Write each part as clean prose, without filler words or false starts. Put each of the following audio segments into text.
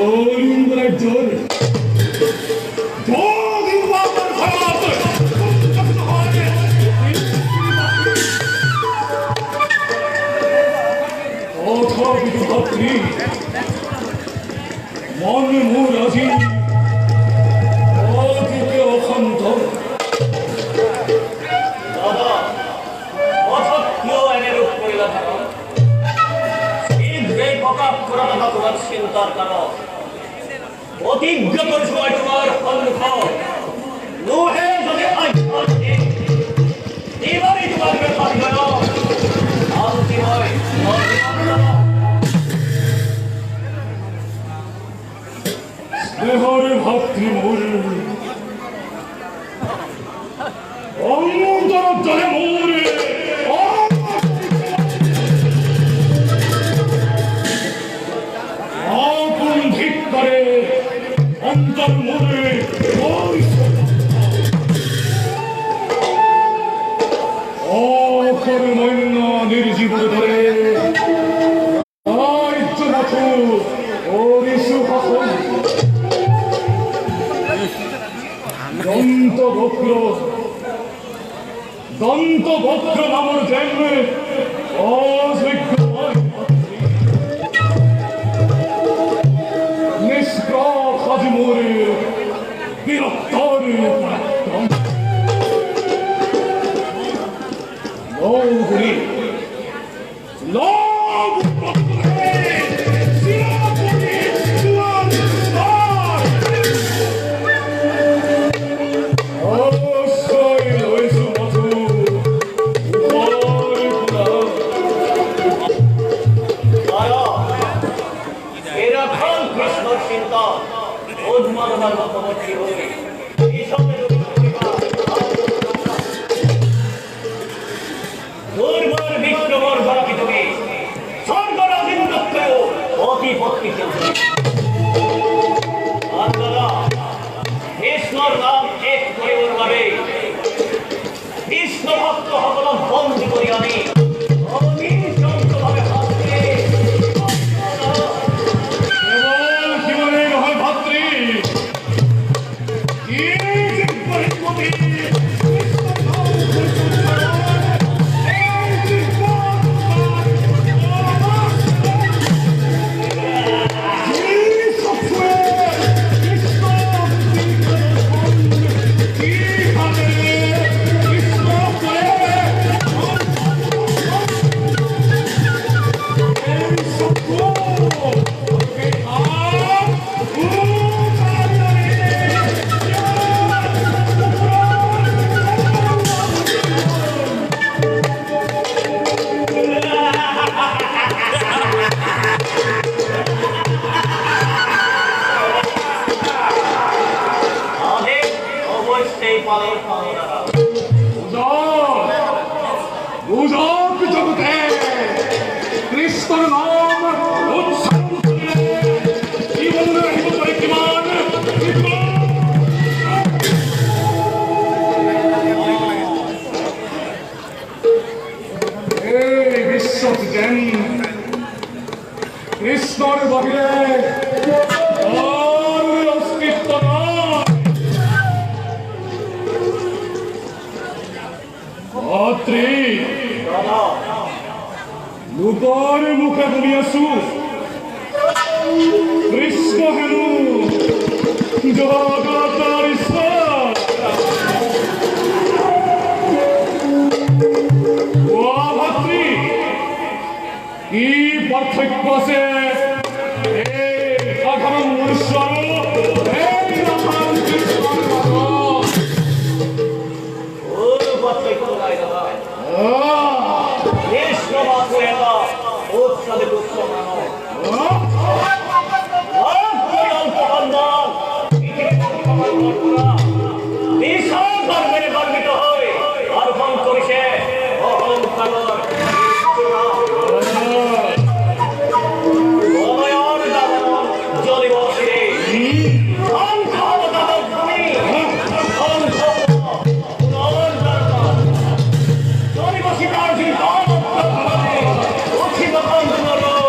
어린들의 절 도둑만을 살아왔을 어차피도 같으니 만을 몰아지 어디게 한다 চিন্তার কারণ অতিজ্ঞ পরিসময় তোমার সম্মুখ লোহে যদি এবারই তোমার ব্যাপার শান্তিময় স্নেহরে ভাতৃমূল অন্তরে মোরে অন্তর মনে অপরে মৈন্য নির্জীবন ধরে আইজ্যনাথ অরিসু হাসন দন্তবক্র নামর জন্মে অযোগ্য Morir, direttore, Logri, কৃষ্ণর নাম এক করে উঠবে কৃষ্ণ ভক্ত সকল বন্ধু করি আমি কৃষ্ণর নাম উচ্চারণ করে জীবনের হিতপরিমান এই বিশ্বজ্ঞান কৃষ্ণর বাহিরে অস্তিত্ব নয় লোকৰ মুখে শুনি আছো কৃষ্ণ হেনো জগতৰ ঈশ্বৰ অ ভাতৃ কি পাৰ্থক্য আছে এই সাধাৰণ মনুষ্য আৰু এই মহান কৃষ্ণৰ মাজত পাৰ্থক্য নাই নহয় কৃষ্ণ বাসু এটা উৎসাদে দুঃখ মানব বিশাল গর্বের গর্বিত হয়ে অর্পণ করেছে অহংকার জলে বসে Thank you.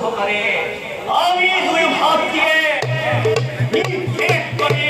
অন্ধকারে আমি দুই হাত দিয়ে নিক্ষেপ করে